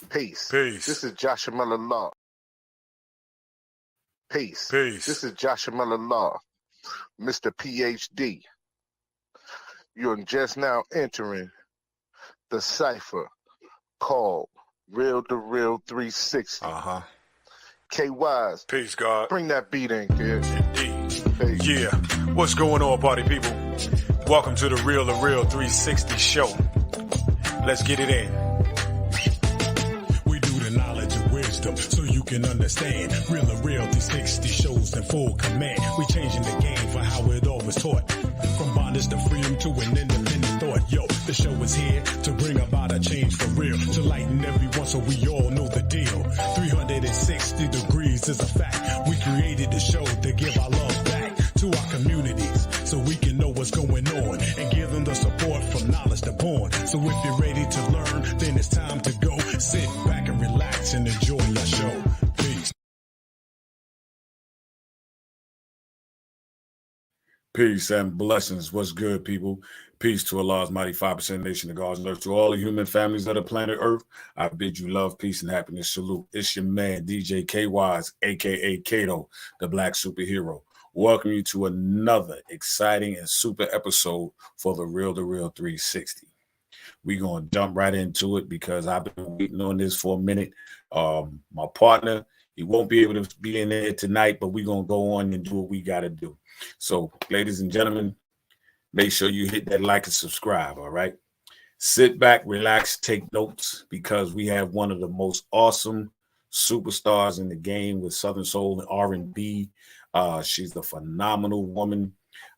Peace. Peace. This is Joshua Miller Law. Peace. Peace. This is Joshua Miller Law, Mr. PhD. You're just now entering the cipher called Real to Real 360. K-Wise. Peace, God. Bring that beat in, kid. Indeed. Peace. Yeah. What's going on, party people? Welcome to the Real 360 show. Let's get it in. We do the knowledge and wisdom so you can understand. Real 360 shows in full command. We changing the game for how it all was taught. From bondage to freedom to an independent thought. Yo, the show is here to bring about a change for real. To lighten everyone so we all know the deal. 360 degrees is a fact. We created the show to give our love back to our communities so we can know what's going on and give them the support from knowledge to born. So if you're ready to learn, then it's time to go. Sit back and relax and enjoy your show. Peace. Peace and blessings. What's good, people? Peace to Allah's mighty 5% nation of God's love. To all the human families of the planet Earth, I bid you love, peace, and happiness. Salute. It's your man, DJ K-Wise, a.k.a. Kato, the Black Superhero. Welcome you to another exciting and super episode for the Real 360. We're going to jump right into it because I've been waiting on this for a minute. My partner, he won't be able to be in there tonight, but we're going to go on and do what we got to do. So, ladies and gentlemen, make sure you hit that like and subscribe, all right? Sit back, relax, take notes, because we have one of the most awesome superstars in the game with Southern Soul and R&B. She's a phenomenal woman.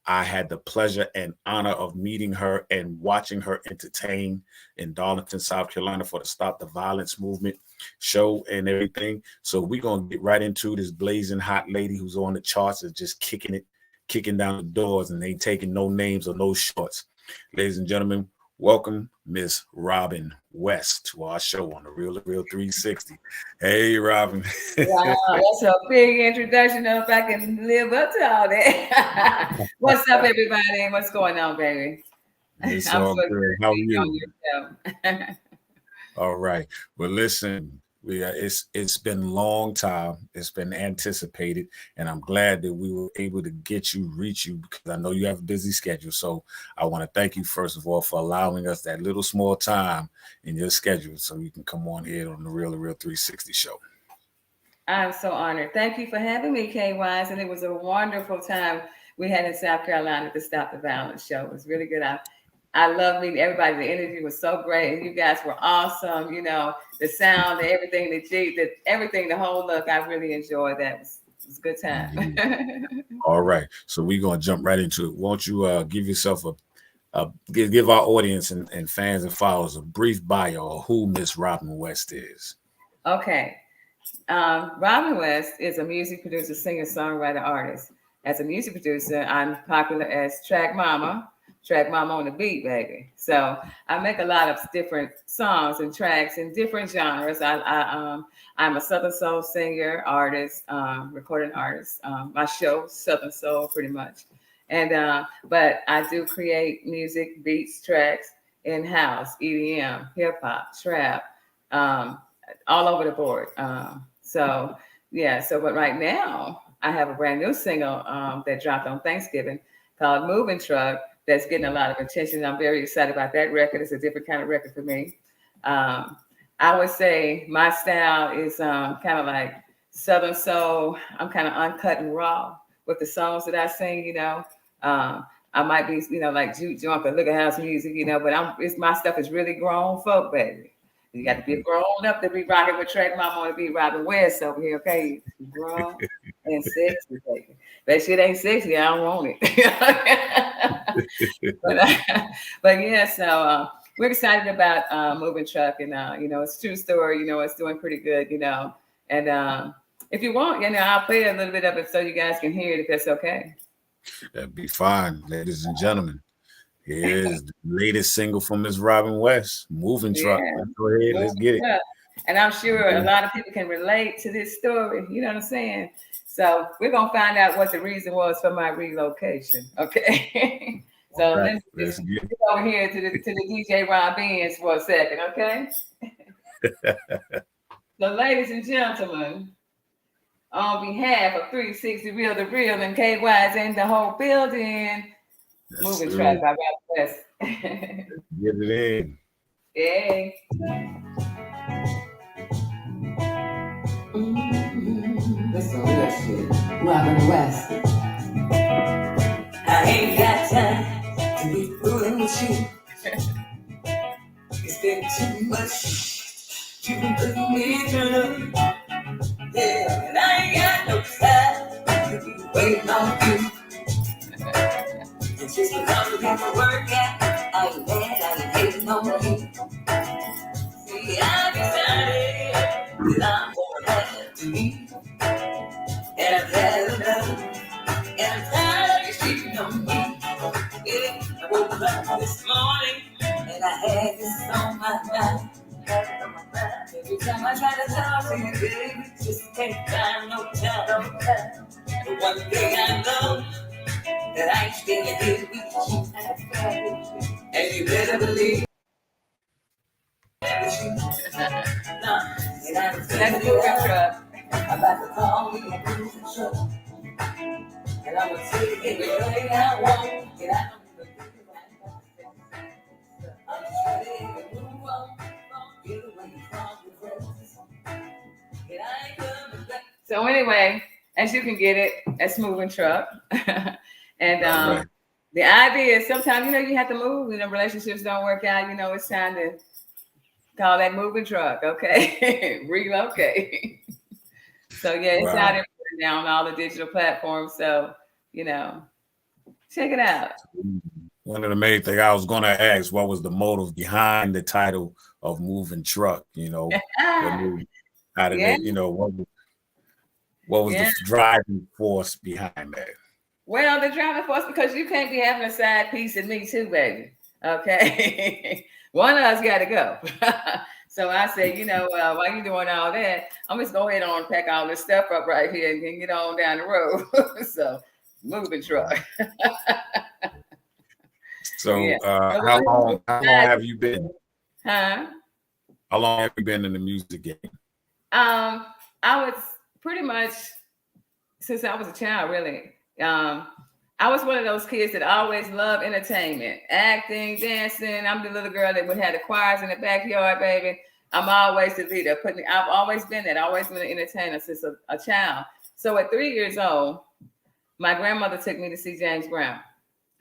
I had the pleasure and honor of meeting her and watching her entertain in Darlington, South Carolina for the Stop the Violence movement show and everything. So we're going to get right into this blazing hot lady who's on the charts and just kicking down the doors and ain't taking no names or no shorts. Ladies and gentlemen, welcome Miss Robin West to our show on the Real 360. Hey, Robin. Wow, that's a big introduction. If I can live up to all that. What's up, everybody? What's going on, baby? It's all good. How are you? All right. Well, listen, it's been a long time. It's been anticipated, and I'm glad that we were able to reach you, because I know you have a busy schedule. So I want to thank you, first of all, for allowing us that little small time in your schedule so you can come on here on the Real 360 show. I'm so honored. Thank you for having me, K-Wise, and it was a wonderful time we had in South Carolina to Stop the Violence show. It was really good. I love meeting everybody. The energy was so great, and you guys were awesome. You know, the sound, everything, everything, the whole look. I really enjoyed that. It was a good time. Mm-hmm. All right, so we're gonna jump right into it. Won't you give yourself give our audience and fans and followers a brief bio of who Miss Robin West is? Okay, Robin West is a music producer, singer, songwriter, artist. As a music producer, I'm popular as Track Mama on the beat, baby. So I make a lot of different songs and tracks in different genres. I'm a Southern Soul singer, artist, recording artist. My show, Southern Soul, pretty much. And but I do create music, beats, tracks, in-house, EDM, hip-hop, trap, all over the board. So but right now I have a brand new single that dropped on Thanksgiving called Moving Truck. That's getting a lot of attention. I'm very excited about that record. It's a different kind of record for me. I would say my style is kind of like Southern Soul. I'm kind of uncut and raw with the songs that I sing, you know. I might be, you know, like Juke Junk or Look at House music, you know, but my stuff is really grown folk, baby. You got to be grown up to be rocking with Track Mama on the beat, Robin West over here, okay? Grown and sexy, baby. That shit ain't sexy. I don't want it. but yeah, so we're excited about Moving Truck, and you know, it's a true story. You know, it's doing pretty good. You know, and if you want, you know, I'll play a little bit of it so you guys can hear it, if that's okay. That'd be fine, ladies and gentlemen. Here's the latest single from Miss Robin West, Moving Truck. Yeah. Go ahead, let's get it. And I'm sure a lot of people can relate to this story. You know what I'm saying? So we're going to find out what the reason was for my relocation. Okay. So let's get over here to the DJ Ron Benz for a second. Okay. So, ladies and gentlemen, on behalf of 360 Real the Real and KY's in the whole building, Moving Track by Rob West. Get it in. Yay. This is real shit. Robin West. I ain't got time to be fooling with you. It's been too much. You've been putting me through. Yeah, and I ain't got no time to be waiting on you. It's just because we got to work out. I ain't mad, I ain't hating on you. See, I decided that I'm gonna have to leave. And I've had enough. And I'm tired of you cheating on me. Yeah, I woke up this morning and I had this on my mind. Every time I try to talk to you, baby, just can't find no time. But one thing I know, that I ain't staying here with you. And you better believe that you. No, and I'm about to call me a moving truck. And I'm gonna take it everything I want. And I don't even think about it. I'm just ready to move on. Get away from the rest. And I ain't coming back. So anyway, as you can get it, that's Moving Truck. And the idea is sometimes, you have to move. Relationships don't work out. It's time to call that moving truck, okay? Relocate. So yeah, it's out there now on all the digital platforms. So, check it out. One of the main things I was going to ask, what was the motive behind the title of Moving Truck? How did it, what was the driving force behind that? Well, the driving force, because you can't be having a side piece of me too, baby. Okay. One of us got to go. So I said, while you doing all that, I'm just go ahead on and pack all this stuff up right here and get on down the road. So Moving Truck. So how long have you been? Huh? How long have you been in the music game? I was pretty much since I was a child, really. I was one of those kids that always loved entertainment, acting, dancing. I'm the little girl that would have the choirs in the backyard, baby. I'm always the leader. I've always been that. I've always been an entertainer since a child. So at 3 years old, my grandmother took me to see James Brown.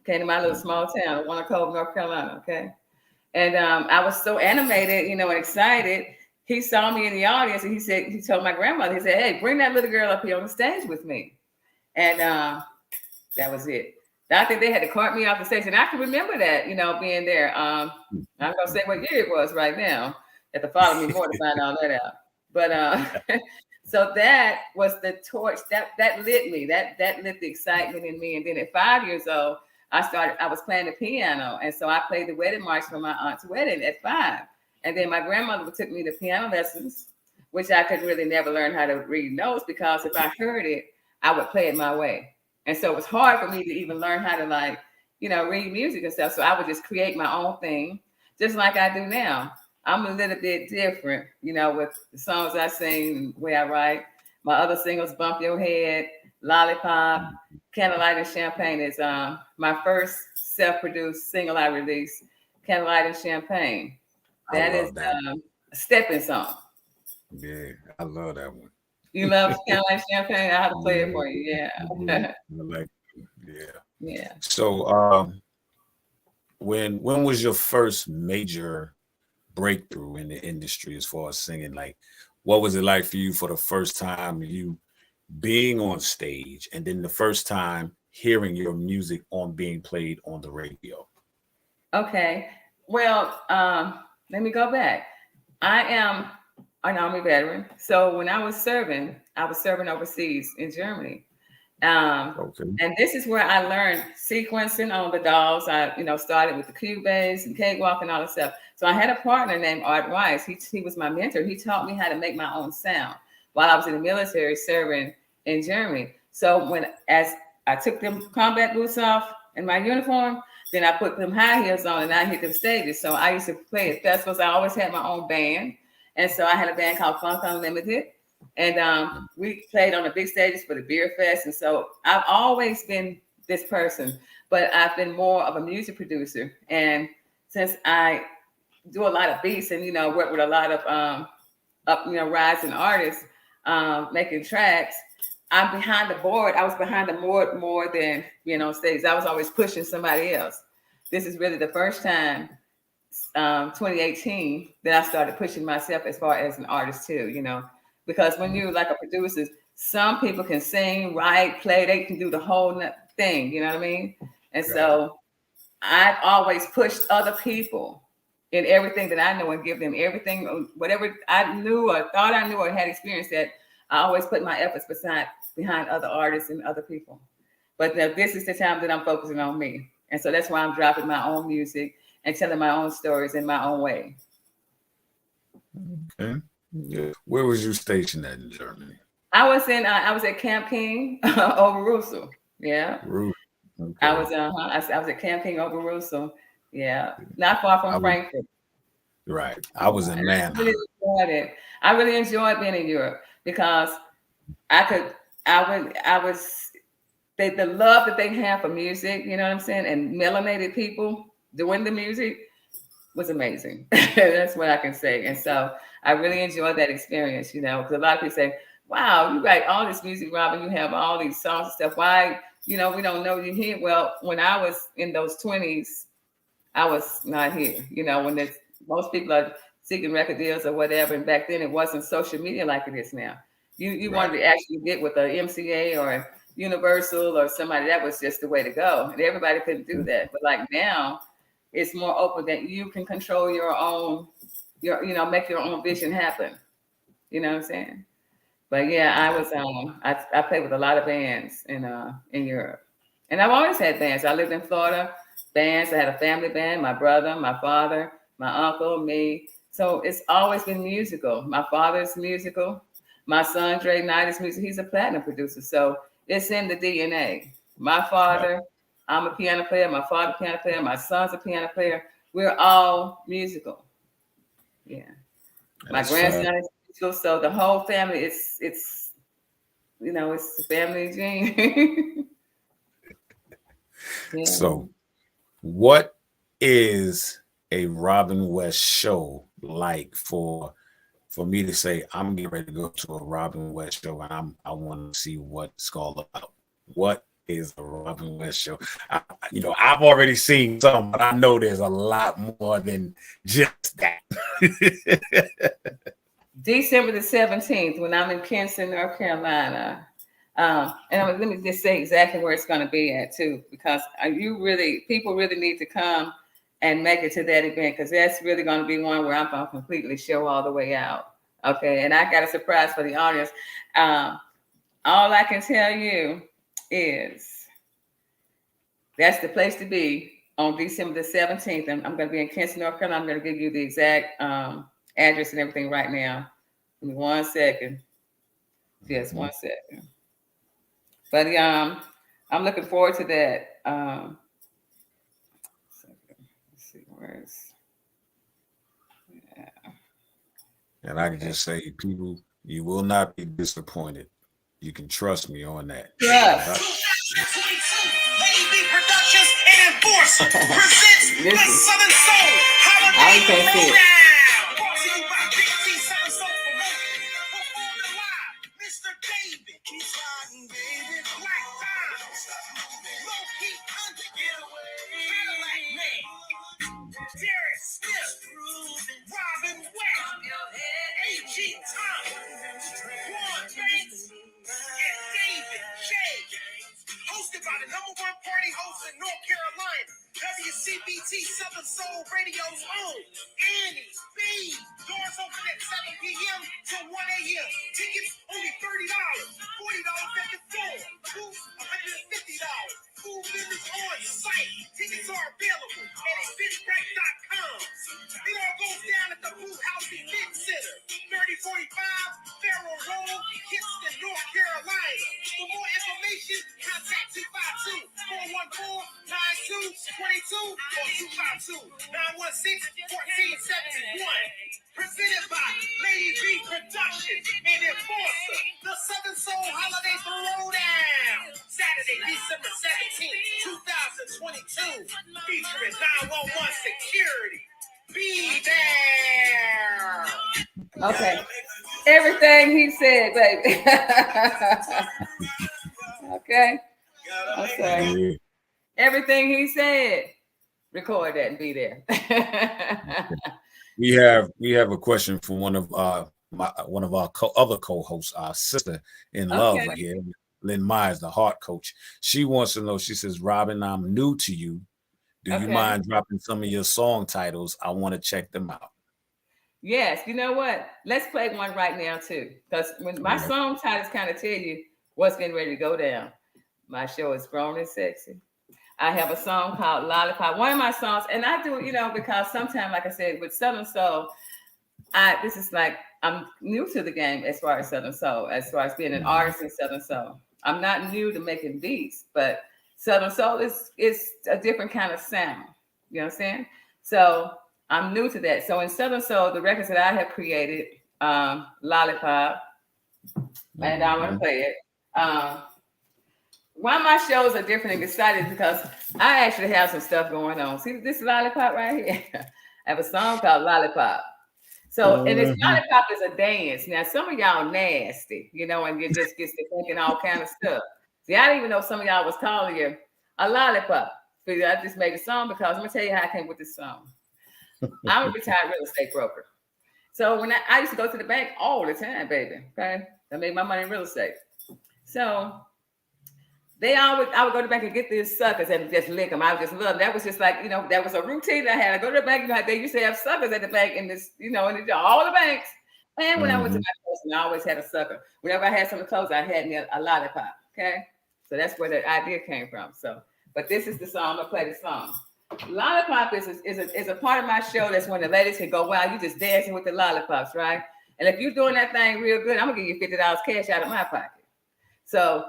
Came to my little small town, Wanacove, North Carolina. Okay, and I was so animated, and excited. He saw me in the audience, and he told my grandmother, he said, "Hey, bring that little girl up here on the stage with me." And that was it. I think they had to cart me off the stage, and I can remember that, being there. I'm gonna say what year it was right now. You have to follow me more to find all that out. But so that was the torch that lit me. That lit the excitement in me. And then at 5 years old, I was playing the piano, and so I played the wedding march for my aunt's wedding at 5. And then my grandmother took me to piano lessons, which I could really never learn how to read notes, because if I heard it, I would play it my way. And so it was hard for me to even learn how to read music and stuff. So I would just create my own thing, just like I do now. I'm a little bit different, with the songs I sing and the way I write. My other singles, Bump Your Head, Lollipop, Candlelight and Champagne is my first self-produced single I released, Candlelight and Champagne. That is a stepping song. Yeah, I love that one. You love Candlelight and Champagne? I have to play it for you. Yeah. Yeah. So when was your first major breakthrough in the industry as far as singing? Like, what was it like for you for the first time you being on stage, and then the first time hearing your music being played on the radio? Okay. Well, let me go back. I am an Army veteran. So when I was serving overseas in Germany. And this is where I learned sequencing on the dolls. I, started with the Cubase and cakewalk and all that stuff. So I had a partner named Art Rice. He was my mentor. He taught me how to make my own sound while I was in the military serving in Germany. So as I took them combat boots off in my uniform, then I put them high heels on and I hit them stages. So I used to play at festivals. I always had my own band. And so I had a band called Funk Unlimited. And we played on the big stages for the beer fest. And so I've always been this person, but I've been more of a music producer. And since I do a lot of beats and, work with a lot of rising artists, making tracks, I'm behind the board. I was behind the board more than, stage. I was always pushing somebody else. This is really the first time, 2018, that I started pushing myself as far as an artist too, because when you're like a producer, some people can sing, write, play, they can do the whole thing, you know what I mean? And so I've always pushed other people in everything that I know and give them everything, whatever I knew or thought I knew or had experienced, that I always put my efforts behind other artists and other people. But this is the time that I'm focusing on me. And so that's why I'm dropping my own music and telling my own stories in my own way. Okay. Yeah. Where was you stationed at in Germany? I was at Camp King over Russell. Yeah. Okay. I was at Camp King over Russell. Yeah. Not far from Frankfurt. Right. I was in Mannheim. I really enjoyed being in Europe because the love that they have for music, you know what I'm saying? And melanated people doing the music was amazing. That's what I can say. And so I really enjoyed that experience, because a lot of people say, wow, you write all this music, Robin, you have all these songs and stuff. Why, we don't know you here. Well, when I was in those 20s, I was not here, when most people are seeking record deals or whatever. And back then it wasn't social media like it is now. You wanted to actually get with a MCA or a Universal or somebody. That was just the way to go. And everybody couldn't do that. But like now, it's more open that you can control your own, make your own vision happen. You know what I'm saying? But yeah, I was I played with a lot of bands in Europe. And I've always had bands. I lived in Florida, bands. I had a family band, my brother, my father, my uncle, me. So it's always been musical. My father's musical. My son, Dre Knight, is music. He's a platinum producer. So it's in the DNA. My father, I'm a piano player. My father, piano player. My son's a piano player. We're all musical. Yeah. My grandson is musical. So the whole family, it's the family gene. Yeah. So what is a Robin West show like for me to say, I'm getting ready to go to a Robin West show and I want to see what it's all about? What is a Robin West show? I've already seen some, but I know there's a lot more than just that. December the 17th, when I'm in Kinston, North Carolina. And let me just say exactly where it's going to be at too, because people really need to come and make it to that event, because that's really going to be one where I'm going to completely show all the way out. Okay. And I got a surprise for the audience. All I can tell you is that's the place to be on December the 17th. I'm going to be in Kinston, North Carolina. I'm going to give you the exact address and everything right now. Give me 1 second. Just 1 second. But I'm looking forward to that. Let's see, where's And I can just say, people, you will not be disappointed. You can trust me on that. Yes. Productions and Enforcer presents the Southern Soul Holiday Program. Brought to you by Big T Southern Soul Promotion. Performing live, Mr. David. Keep sliding, baby. Black Time. Low Key Under. Cadillac Man. Derek Smith. Robin West. A.G. Thomas. Juan Banks. And David J. Hosted by the #1 party host in North Carolina, WCBT Southern Soul Radio's own Annie B. Doors open at 7 p.m. to 1 a.m. Tickets only $30, $40 at the door. Booths $150. Food vendors on site. Tickets are available at eventbrite.com. It all goes down at the Blue House Event Center, 3045 Farrell Road, Kinston, North Carolina. For more information, contact 252-414-9222 or 252-916-1471. Presented by Okay. Everything he said, baby. Okay. I'm sorry. Yeah. Everything he said. Record that and be there. We have a question from one of our other co-hosts, our sister in love right here, Lynn Myers, the heart coach. She wants to know. She says, "Robin, I'm new to you. Do you mind dropping some of your song titles? I want to check them out." Yes, you know what? Let's play one right now too, because when my song titles kind of tell you what's getting ready to go down. My show is Grown and Sexy. I have a song called Lollipop. One of my songs, and I do, because sometimes, like I said, with Southern Soul, this is like I'm new to the game as far as Southern Soul, as far as being an artist in Southern Soul. I'm not new to making beats, but Southern Soul is a different kind of sound. You know what I'm saying? So I'm new to that. So in Southern Soul, the records that I have created, Lollipop, and I want to play it. Why my shows are different and excited because I actually have some stuff going on. See this Lollipop right here? I have a song called Lollipop. So, and this Lollipop is a dance. Now, some of y'all nasty, and you just get to thinking all kind of stuff. See, I didn't even know some of y'all was calling you a lollipop. But I just made a song because I'm going to tell you how I came with this song. I'm a retired real estate broker. So when I used to go to the bank all the time, baby, okay? I made my money in real estate. So I would go to the bank and get these suckers and just lick them. I would just love them. That was just like, that was a routine I had. I go to the bank, they used to have suckers at the bank in this, in all the banks. And when I went to my closing, I always had a sucker. Whenever I had something to close, I had me a lollipop. Okay. So that's where the idea came from. So, but this is the song. I'm gonna play the song. Lollipop is a part of my show. That's when the ladies can go, wow, you just dancing with the lollipops, right? And if you're doing that thing real good, I'm gonna give you $50 cash out of my pocket. So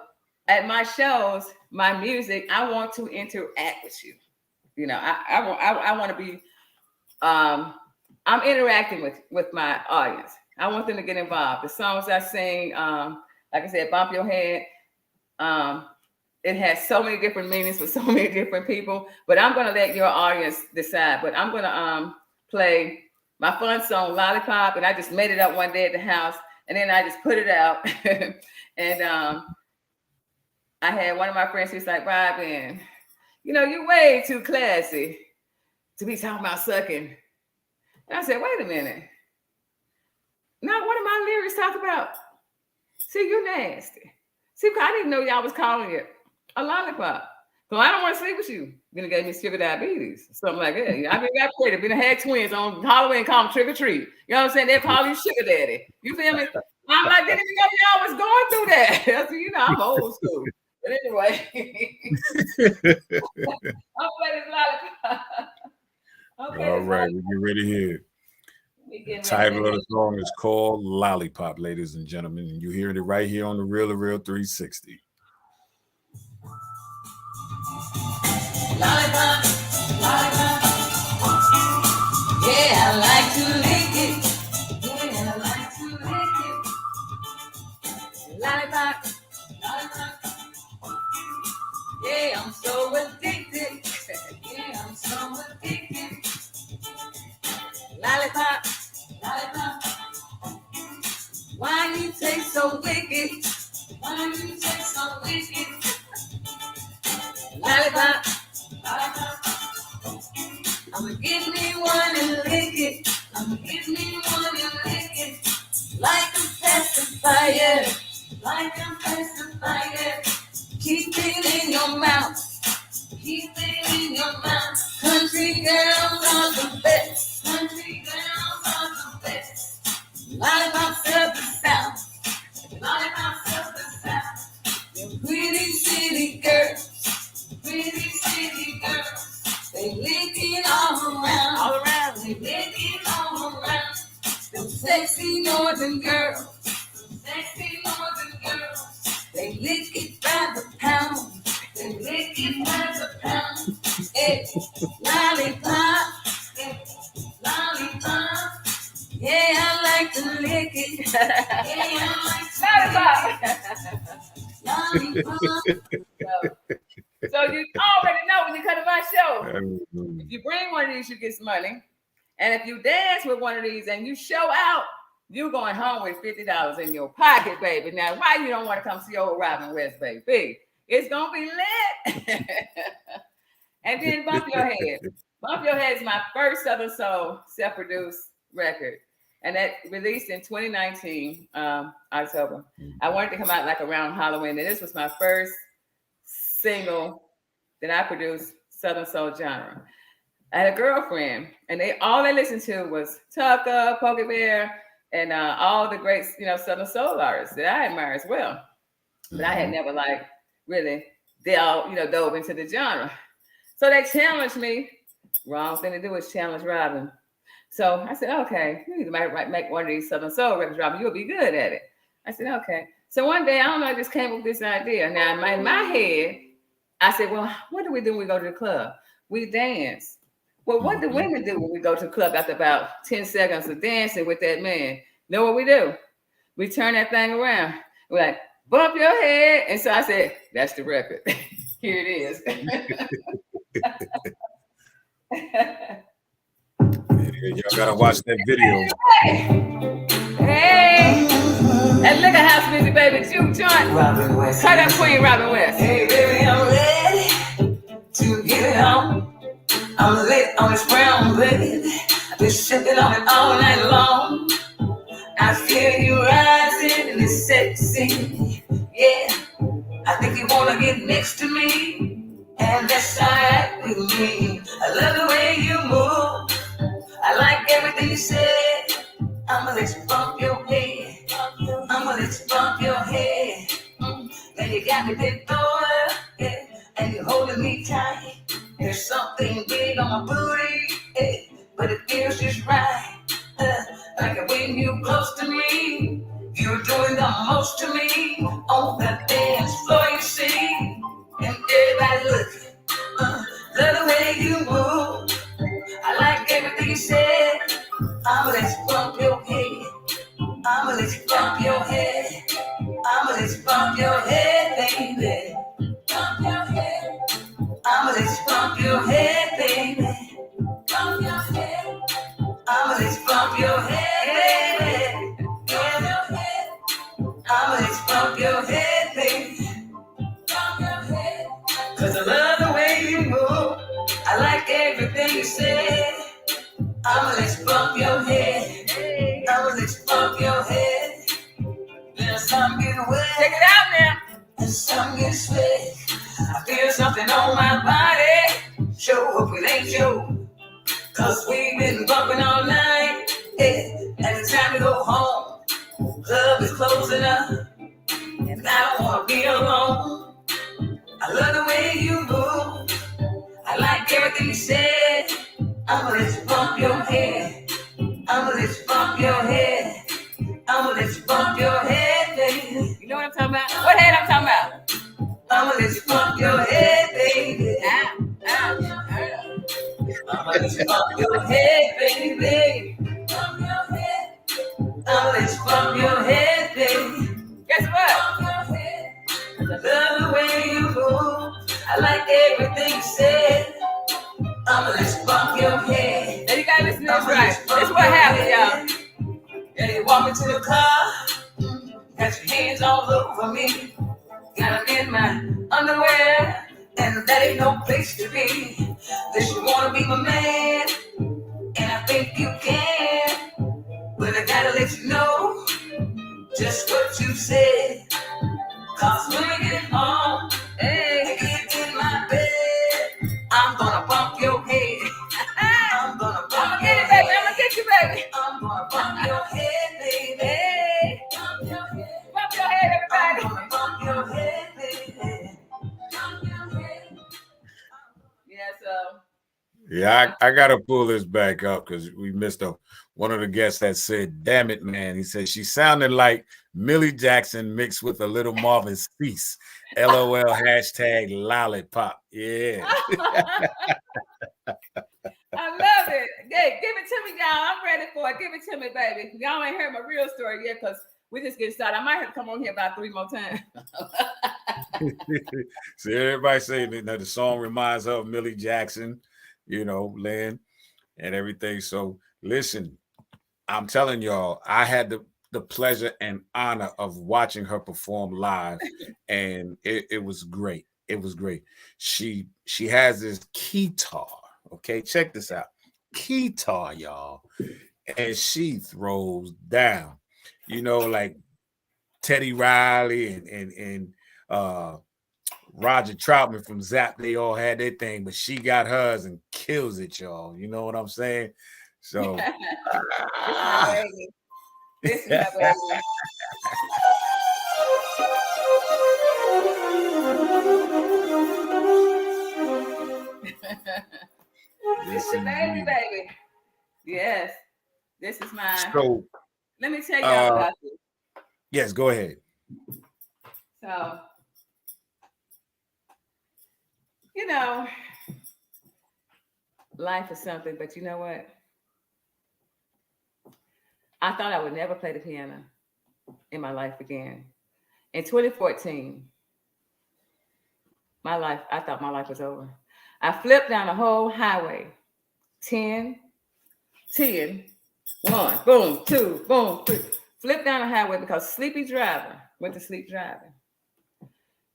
at my shows, my music, I want to interact with you. I want to be, I'm interacting with my audience. I want them to get involved. The songs I sing, like I said, Bump Your Head, it has so many different meanings for so many different people, but I'm going to let your audience decide. But I'm going to play my fun song, Lollipop, and I just made it up one day at the house, and then I just put it out. And I had one of my friends who's like, Robin, you're way too classy to be talking about sucking. And I said, wait a minute. Now, what do my lyrics talk about? See, you nasty. See, I didn't know y'all was calling it a lollipop. So I don't want to sleep with you. Then it gave me sugar diabetes, something like that. I've been got creative. Been had twins on Halloween, call them trick or treat. You know what I'm saying? They call you sugar daddy. You feel me? I'm like, didn't even know y'all was going through that. So, I'm old school. But anyway, I'll play this lollipop. All right, we get ready here. The title of the song is called Lollipop, ladies and gentlemen. And you're hearing it right here on the Real 360. Lollipop, lollipop. Yeah, I like to lick it. Yeah, I like to lick it. Lollipop, lollipop. Yeah, I'm so addicted. Yeah, I'm so addicted. Lollipop, lollipop. Why you taste so wicked? Why you taste so wicked? Lollipop, lollipop. I'ma give me one and lick it. I'ma give me one and lick it. Like a pacifier, like a pacifier. Keep it in your mouth. Keep it in your mouth. Country girls are the best. Country girls are the best. Lollipops of the South. Lollipops of the South. They're pretty city girls. Pretty city girls. They lick it all around. All around. They lick it all around. Them sexy northern girls. Sexy northern girls. They lick it by the pound. They lick it by the pound. Hey, lollipop. Hey, lollipop. Yeah, I like to lick it. Yeah, I like to lollipop. So you already know when you come to my show. If you bring one of these, you get some money. And if you dance with one of these and you show out, You going home with $50 in your pocket, baby. Now, why you don't want to come see old Robin West, baby? It's gonna be lit. And then Bump Your Head. Bump Your Head is my first Southern Soul self-produced record, and that released in 2019 October. I wanted to come out like around Halloween, and this was my first single that I produced Southern Soul genre. I had a girlfriend, and all they listened to was Tucker, Poke Bear, and all the great, Southern Soul artists that I admire as well. But I had never really dove into the genre. So they challenged me. Wrong thing to do is challenge Robin. So I said, okay, you need to make one of these Southern Soul records, Robin. You'll be good at it. I said, okay. So one day, I don't know, I just came up with this idea. Now, in my head, I said, well, what do we do when we go to the club? We dance. Well, what do women do when we go to the club after about 10 seconds of dancing with that man? Know what we do? We turn that thing around. We're like, bump your head. And so I said, that's the record. Here it is. Y'all gotta watch that video. Hey, and look at house music, baby. Juke joint. Robin West. Cut up Queen Robin West. Hey, baby, I'm ready to get it on. I'm lit on this brown baby. I've been sipping on it all night long. I feel you rising in this sexy. Yeah, I think you wanna get next to me. And that's alright with me. I love the way you move. I like everything you said. I'ma let you bump your head. I'ma let you bump your head. And you got me bent over, yeah. And you're holding me tight. There's something big on my booty, yeah. But it feels just right. Like when you're close to me, you're doing the most to me. On the dance floor, you see. And everybody looking, love the way you move. I like everything you said. I'ma let you bump your head. I'ma let you bump your head. I'ma let you bump your head, baby. Bump your head. I'ma let you bump your head, baby. Bump your head. I'ma let you bump your head, baby. Bump your head. I'ma let you bump your head, baby. Bump your head. 'Cause I love the way you move. I like everything you say. I'ma let you bump your head. I'ma let you bump your head. Then some get wet. Check it out now. And some get sweat. I feel something on my body. Show up, it ain't you. 'Cause we've been bumping all night. Yeah. And it's time to go home. Club is closing up. And I don't wanna be alone. I love the way you move. I like everything you said. I'ma let you bump your head. I'ma let you bump your head. I'ma let you bump your head, baby. You know what I'm talking about? What head I'm talking about? I'ma let you bump your head, baby. I'ma let you bump your head, baby. Bump your head. I'ma let you bump your head, baby. Guess what? Bump your head. I love the way you move. I like everything you said. I'ma let you bump your head. Now you gotta listen to this right. This what happened, y'all. Yeah, you walk into the car, got your hands all over me. Got them in my underwear, and that ain't no place to be. That you wanna be my man, and I think you can. But I gotta let you know just what you said. 'Cause when we get home, hey, get in my bed, I'm gonna bump your head. I'm gonna bump your head, baby. I'm gonna get you, baby. I'm gonna bump your head, baby. Hey. Bump your head. Bump your head, everybody. I'm gonna bump your head, baby. Bump your head. Yeah, so. Yeah, I gotta pull this back up because we missed one of the guests that said, damn it, man. He said she sounded like Millie Jackson mixed with a little Marvin Cease. LOL hashtag lollipop. Yeah. I love it. Hey, give it to me, y'all. I'm ready for it. Give it to me, baby. Y'all ain't heard my real story yet because we just getting started. I might have to come on here about 3 more times. See, everybody saying that the song reminds her of Millie Jackson, Lynn, and everything. So listen, I'm telling y'all, I had the pleasure and honor of watching her perform live, and it was great. It was great. She has this guitar. Okay, check this out. Guitar, y'all. And she throws down. You know, like Teddy Riley and Roger Troutman from Zap, they all had their thing, but she got hers and kills it, y'all. You know what I'm saying? So this is my baby. This is baby. Yes, this is mine. So let me tell y'all about this. Yes, go ahead. So, you know, life is something, but you know what? I thought I would never play the piano in my life again. In 2014, I thought my life was over. I flipped down the whole highway. 10, 1, boom, 2, boom, 3. Flipped down the highway because sleepy driver went to sleep driving.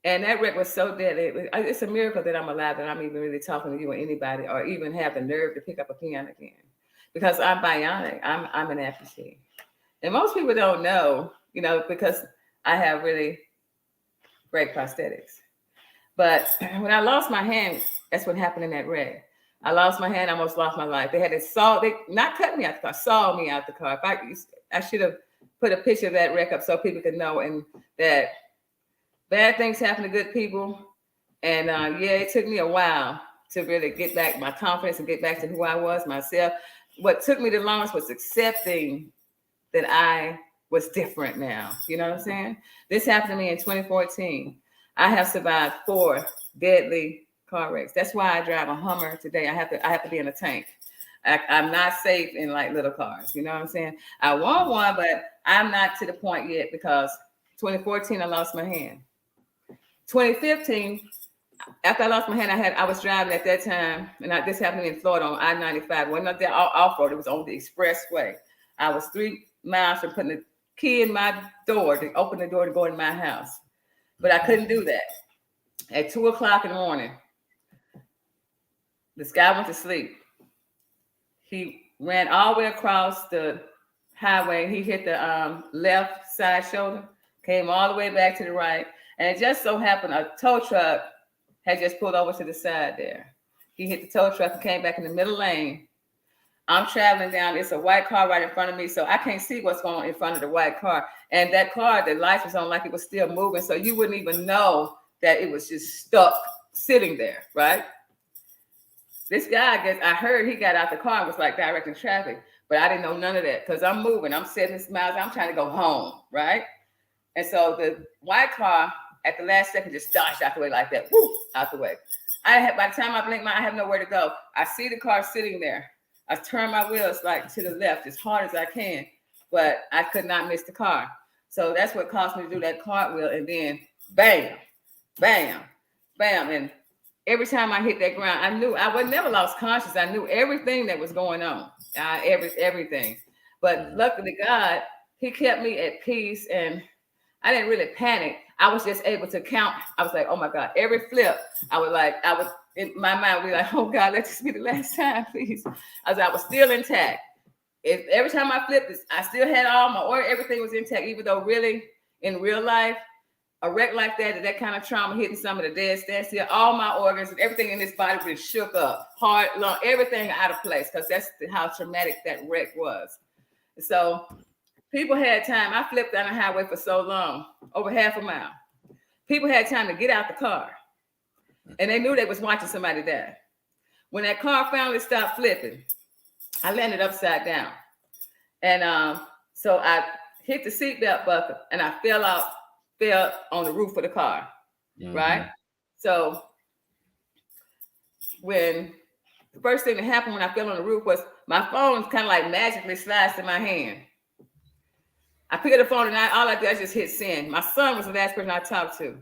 And that wreck was so deadly. It's a miracle that I'm alive, that I'm even really talking to you or anybody, or even have the nerve to pick up a piano again. Because I'm bionic. I'm an amputee. And most people don't know, you know, because I have really great prosthetics. But when I lost my hand, that's what happened in that wreck. I lost my hand, I almost lost my life. They had to they not cut me out the car, saw me out the car. I should have put a picture of that wreck up so people could know, and that bad things happen to good people. And it took me a while to really get back my confidence and get back to who I was myself. What took me the longest was accepting that I was different now. You know what I'm saying? This happened to me in 2014. I have survived 4 deadly car wrecks. That's why I drive a Hummer today. I have to be in a tank. I'm not safe in like little cars. You know what I'm saying? I want one, but I'm not to the point yet, because 2014 I lost my hand. 2015, after I lost my hand, I was driving at that time, and this happened in Florida on I-95. Wasn't up there off-road. It was on the expressway. I was 3 miles from putting the key in my door to open the door to go in my house. But I couldn't do that. At 2 o'clock in the morning, this guy went to sleep. He ran all the way across the highway. He hit the left side shoulder, came all the way back to the right. And it just so happened a tow truck had just pulled over to the side there. He hit the tow truck and came back in the middle lane. I'm traveling down. It's a white car right in front of me, so I can't see what's going on in front of the white car. And that car, the lights was on like it was still moving, so you wouldn't even know that it was just stuck sitting there, right? This guy, I heard he got out the car and was like directing traffic, but I didn't know none of that because I'm moving. I'm 70 miles. I'm trying to go home, right? And so the white car at the last second just dodged out the way like that, whoo, out the way. By the time I blink, I have nowhere to go. I see the car sitting there. I turn my wheels like to the left as hard as I can, but I could not miss the car. So that's what caused me to do that cartwheel, and then bam, bam, bam. And every time I hit that ground, I knew I would never lost consciousness. I knew everything that was going on, everything. But luckily, God, He kept me at peace, and I didn't really panic. I was just able to count. I was like, oh my God, every flip, I was in my mind, we like, oh God, let this be the last time, please. I was still intact. Every time I flipped this, I still had all my order, everything was intact, even though really in real life, a wreck like that kind of trauma hitting some of the dead standstill, all my organs and everything in this body was shook up, heart, lung, everything out of place, because that's how traumatic that wreck was. So people had time. I flipped down the highway for so long, over half a mile. People had time to get out the car, and they knew they was watching somebody die. When that car finally stopped flipping, I landed upside down. And so I hit the seatbelt buckle, and I fell on the roof of the car, right? So when the first thing that happened when I fell on the roof was my phone kind of like magically slides to my hand. I picked up the phone, and all I did, I just hit send. My son was the last person I talked to.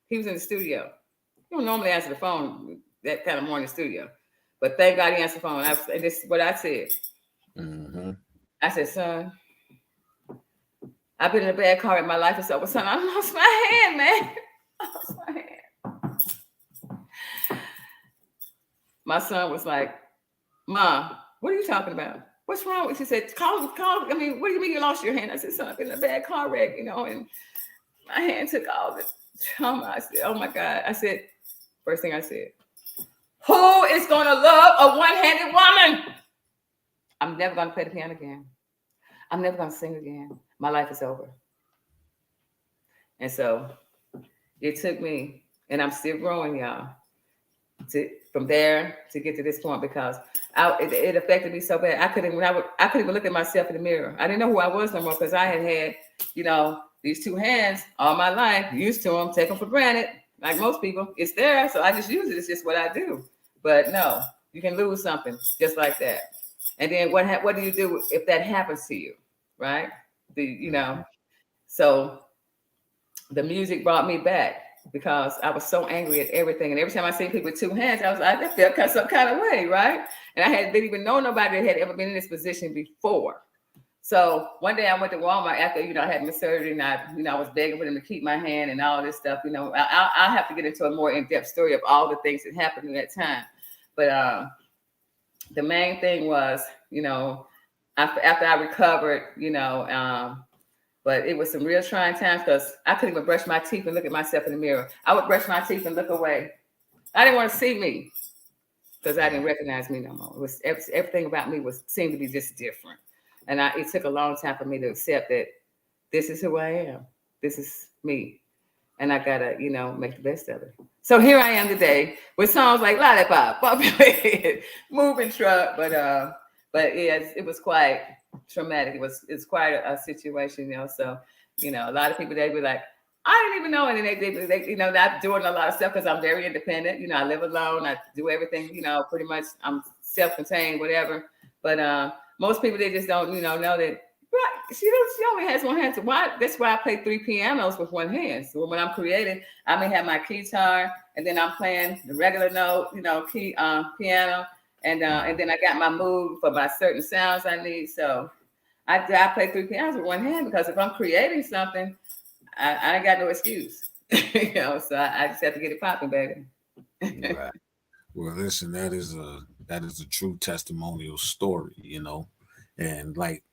He was in the studio. He don't normally answer the phone that kind of morning studio, but thank God he answered the phone. And this is what I said. I said, son, I've been in a bad car in my life. It's over, son. I lost my hand, man. I lost my hand. My son was like, Mom, what are you talking about? What's wrong? She said, call. I mean, what do you mean you lost your hand? I said, son, I've been in a bad car wreck, you know, and my hand took all the trauma. I said, oh my God. I said, first thing I said, who is going to love a one-handed woman? I'm never going to play the piano again. I'm never going to sing again. My life is over. And so it took me, and I'm still growing, y'all, from there to get to this point, because it affected me so bad. I couldn't even look at myself in the mirror. I didn't know who I was no more, because I had, you know, these two hands all my life, used to them, take them for granted. Like most people, it's there, so I just use it. It's just what I do. But no, you can lose something just like that. And then what do you do if that happens to you, right? So the music brought me back, because I was so angry at everything. And every time I see people with two hands, I felt some kind of way, right? And I didn't even know nobody that had ever been in this position before. So one day I went to Walmart after, I had my surgery, and I was begging for them to keep my hand and all this stuff. I'll have to get into a more in-depth story of all the things that happened in that time. But the main thing was, after I recovered, but it was some real trying times, because I couldn't even brush my teeth and look at myself in the mirror. I would brush my teeth and look away. I didn't want to see me, because I didn't recognize me no more. It was everything about me seemed to be just different. And it took a long time for me to accept that this is who I am. This is me. And I got to, make the best of it. So here I am today with songs like Lollipop, Bump Your Head, Moving Truck. But yeah, it was quite traumatic. It's quite a situation, So, a lot of people, they be like, I didn't even know. And then they not doing a lot of stuff, because I'm very independent. I live alone. I do everything, pretty much. I'm self-contained, whatever. But most people, they just don't, know that she only has one hand. So that's why I play three pianos with one hand. So when I'm creating, I may have my guitar, and then I'm playing the regular note, key piano, and then I got my mood for my certain sounds I need. So I play three pianos with one hand, because if I'm creating something, I ain't got no excuse, So I just have to get it popping, baby. Right. Well, listen, that is a true testimonial story, and like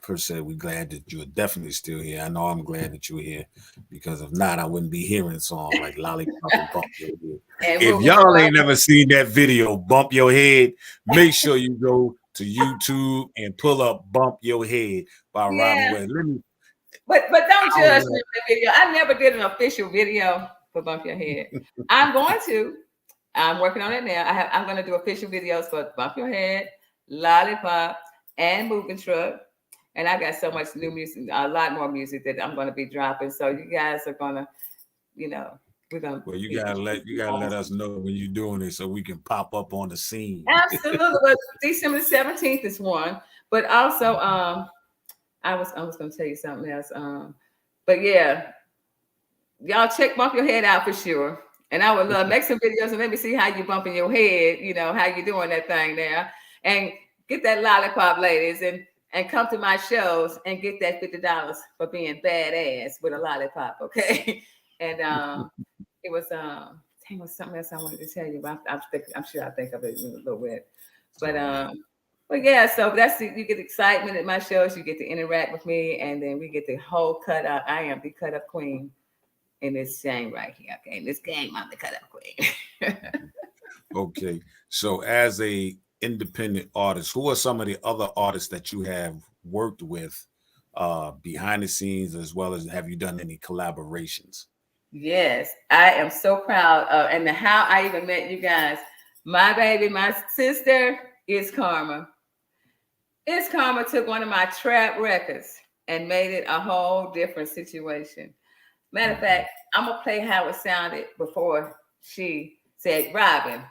per se, we're glad that you're definitely still here. I know I'm glad that you're here, because if not, I wouldn't be hearing songs like Lollipop and Bump Your Head. If y'all ain't never seen that video, Bump Your Head, make sure you go to YouTube and pull up Bump Your Head by Robin West. But don't judge me for the video. I never did an official video for Bump Your Head. I'm going to. I'm working on it now. I'm going to do official videos for Bump Your Head, Lollipop, and Moving Truck. And I got so much new music, a lot more music that I'm going to be dropping. So you guys are going to, we're going to. Well, you gotta let us know when you're doing it, so we can pop up on the scene. Absolutely. But December 17th is one. But also, I was going to tell you something else. But yeah, y'all check Bump Your Head out for sure. And I would love make some videos and let me see how you bumping your head, how you doing that thing there. And get that lollipop, ladies, and come to my shows and get that $50 for being badass with a lollipop, okay? And it was something else I wanted to tell you, but I'm sure I'll think of it in a little bit. But yeah, so you get excitement at my shows, you get to interact with me, and then we get the whole cut up. I am the cut up queen in this thing right here. Okay, in this game, I'm the cut up queen. Okay, so as a independent artist, who are some of the other artists that you have worked with behind the scenes, as well as have you done any collaborations? Yes, I am so proud of, and how I even met you guys. My baby, my sister is Karma. Karma took one of my trap records and made it a whole different situation. Matter of fact, I'm going to play how it sounded before she said, Robin,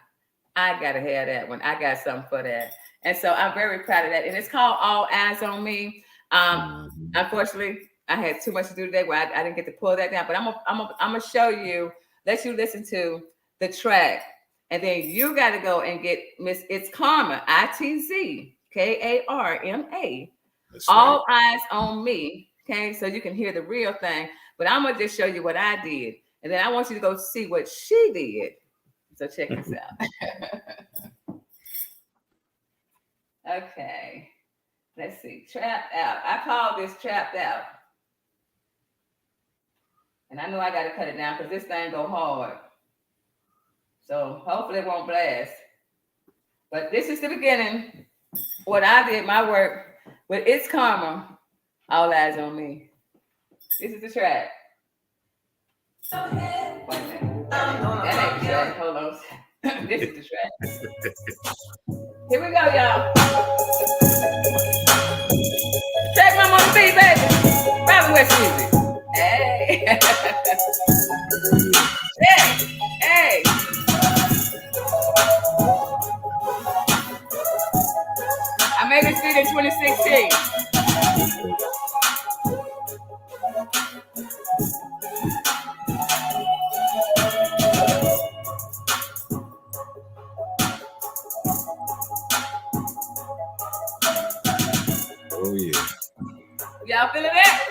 I got to have that one. I got something for that. And so I'm very proud of that. And it's called All Eyes on Me. Unfortunately, I had too much to do today where I didn't get to pull that down. But I'm going to show you, let you listen to the track. And then you got to go and get Miss It's Karma, ITZ, KARMA, That's All eyes on me. Okay, so you can hear the real thing. But I'm gonna just show you what I did, and then I want you to go see what she did. So check this out. Okay, let's see. Trapped out. I call this trapped out, and I know I got to cut it down because this thing go hard. So hopefully it won't blast. But this is the beginning. What I did, my work with It's Karma. All eyes on me. This is the track. Wait a minute. That ain't the track. Hold on. This is the track. Here we go, y'all. Take my mama beat, baby. Robin West music. Hey. Hey. I made this beat in 2016. Oh yeah. Y'all feeling that?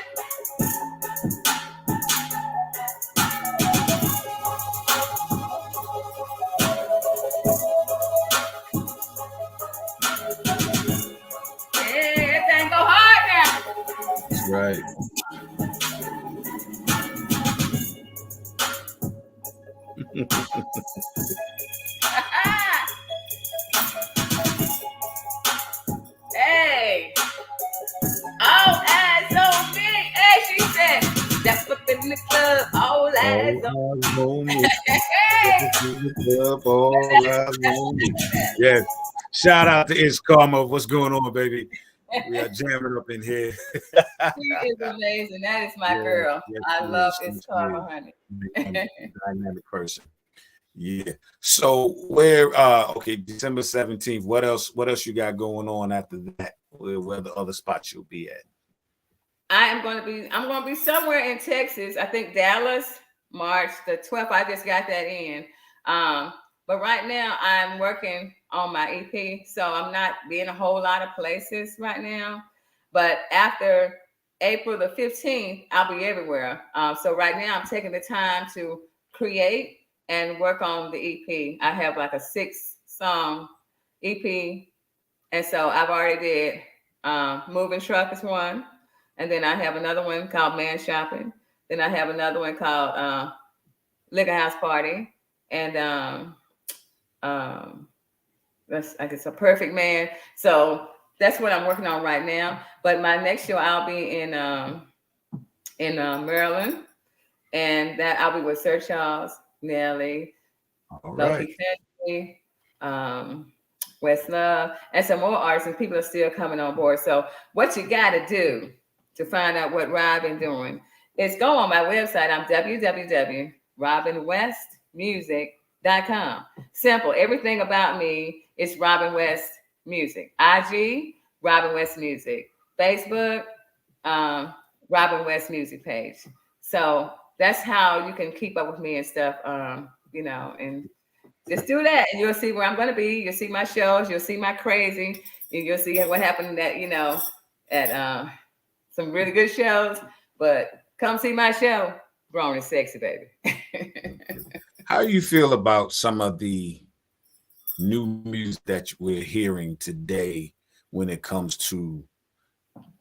Yeah, that thing go hard now. That's right. Hey. All eyes on me. Hey, she said, step up in the club, all eyes on me. Yes. Shout out to It's Karma. What's going on, baby? We are jamming up in here. She is amazing. That is my girl. Yes, I love It's Karma, honey. Dynamic person. Yeah. So where okay, December 17th. What else you got going on after that? Where the other spots you'll be at? I'm gonna be somewhere in Texas. I think Dallas, March the 12th. I just got that in. But right now I'm working on my EP, so I'm not being a whole lot of places right now. But after April the 15th, I'll be everywhere. So right now I'm taking the time to create and work on the EP. I have like a 6-song EP, and so I've already did Moving Truck is one, and then I have another one called Man Shopping. Then I have another one called Liquor House Party, and that's, I guess, A Perfect Man. So that's what I'm working on right now. But my next show, I'll be in Maryland, and that I'll be with Sir Charles, Nelly, Loki Family, West Love, and some more artists, and people are still coming on board. So what you got to do to find out what Rob been doing is go on my website. I'm www.robinwestmusic.com. Simple. Everything about me is Robin West Music. IG, Robin West Music. Facebook, Robin West Music page. So that's how you can keep up with me and stuff, and just do that, and you'll see where I'm going to be. You'll see my shows. You'll see my crazy. And you'll see what happened at some really good shows. But come see my show, Grown and Sexy, baby. How do you feel about some of the new music that we're hearing today when it comes to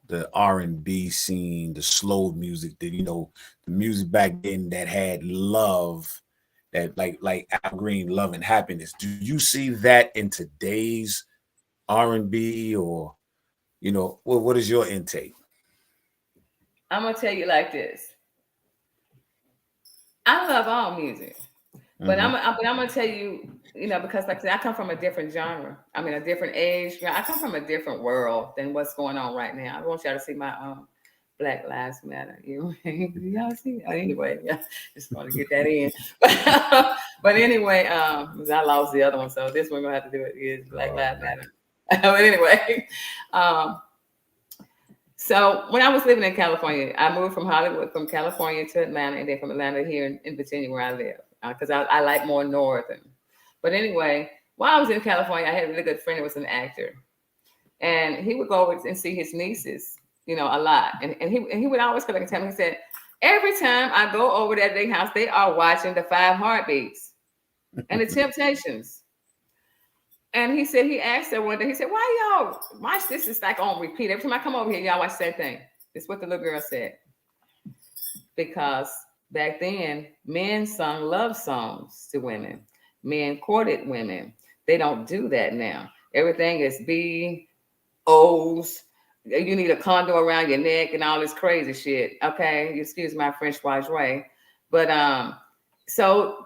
the R&B scene, the slow music, the music back then that had love, that like Al Green, Love and Happiness? Do you see that in today's R&B, or what is your intake? I'm gonna tell you like this. I love all music, but I'm gonna tell you, because like I said, I come from a different genre. I mean, a different age. I come from a different world than what's going on right now. I want y'all to see my Black Lives Matter. Y'all see? Anyway, yeah, just want to get that in. But anyway, because I lost the other one, so this one gonna have to do it. Is Black Lives Matter. But anyway, so when I was living in California, I moved from Hollywood, from California to Atlanta, and then from Atlanta here in Virginia, where I live, because I like more northern. But anyway, while I was in California, I had a really good friend who was an actor. and he would go over and see his nieces, you know, a lot. And he would always come back and tell me, he said, every time I go over to their house, they are watching the 5 Heartbeats and the Temptations. And he said, he asked her one day, he said, why y'all watch this? It's like on repeat. Every time I come over here, y'all watch the same thing. It's what the little girl said. Because back then, men sung love songs to women. Men courted women. They don't do that now. Everything is B.O.s. You need a condom around your neck and all this crazy shit. Okay, excuse my French way. But so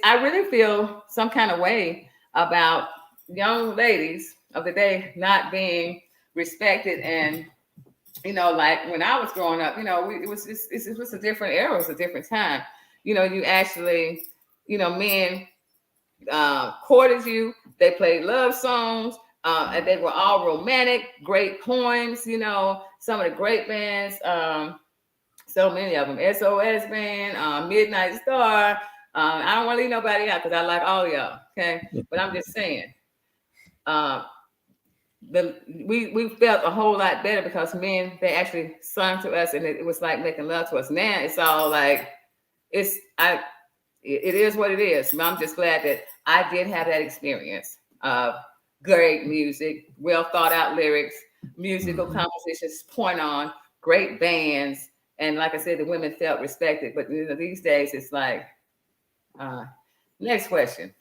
I really feel some kind of way about young ladies of the day not being respected. And you know, like when I was growing up, you know, it was a different era, it was a different time. You know, you actually, you know, men courted you, they played love songs, and they were all romantic, great poems, you know, some of the great bands, so many of them, SOS Band, Midnight Star. I don't want to leave nobody out because I like all y'all, okay? But I'm just saying, we felt a whole lot better because men, they actually sung to us, and it was like making love to us. Now it's all like, it is what it is. I'm just glad that I did have that experience of great music, well thought out lyrics, musical compositions, point on, great bands, and like I said, the women felt respected. But you know, these days it's like, next question.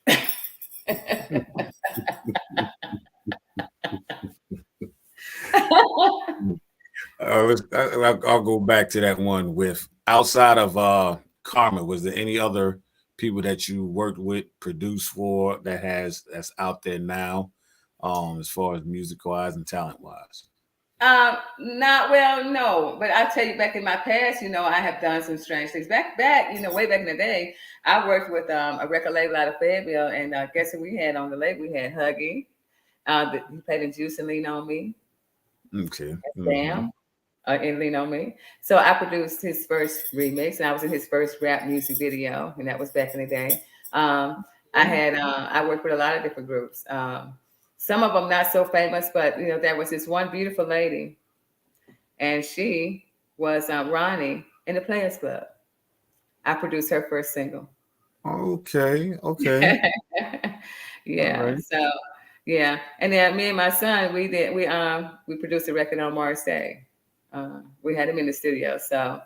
I'll go back to that one with, outside of Carmen, was there any other people that you worked with, produced for, that's out there now, as far as music wise and talent wise? No, but I tell you, back in my past, you know, I have done some strange things. Back, you know, way back in the day, I worked with a record label out of Fayetteville, and guess who we had on the label? We had Huggy. He played in Juice and Lean on Me. Okay. Damn. And Lean on Me. So I produced his first remix, and I was in his first rap music video, and that was back in the day. I worked with a lot of different groups. Some of them not so famous, but you know, there was this one beautiful lady, and she was Ronnie in the Players Club. I produced her first single. Okay. Yeah. Right. So yeah, and then me and my son, we produced a record on Mars Day. We had him in the studio. So,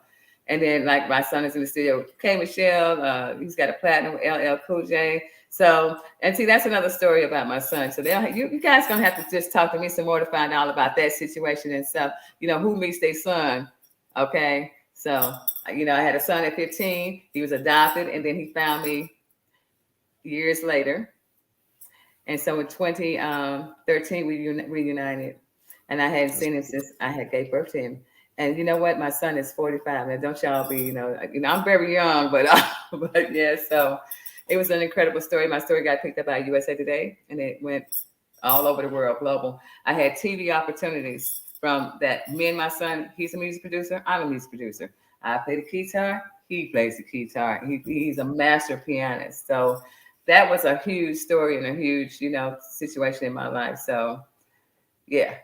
and then like my son is in the studio, K. Michelle, he's got a platinum with LL Cool J. So, and see, that's another story about my son. So you guys gonna have to just talk to me some more to find out about that situation and stuff. You know, who meets their son? Okay. So, you know, I had a son at 15. He was adopted, and then he found me years later. And so in 2013, we reunited. And I hadn't seen him since I had gave birth to him. And you know what? My son is 45. Now, don't y'all be, you know, I'm very young, but yeah, so it was an incredible story. My story got picked up by USA Today, and it went all over the world, global. I had TV opportunities from that. Me and my son, he's a music producer. I'm a music producer. I play the guitar. He plays the guitar. He's a master pianist. So that was a huge story and a huge, you know, situation in my life. So yeah.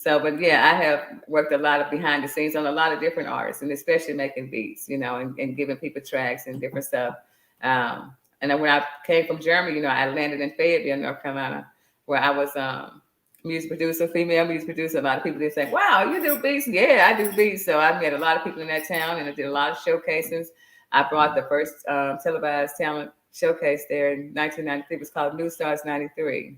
But yeah, I have worked a lot of behind the scenes on a lot of different artists, and especially making beats, you know, and giving people tracks and different stuff. And then when I came from Germany, you know, I landed in Fayetteville, North Carolina, where I was music producer, female music producer. A lot of people did say, wow, you do beats? Yeah, I do beats. So I met a lot of people in that town, and I did a lot of showcases. I brought the first televised talent showcase there in 1993. It was called New Stars 93.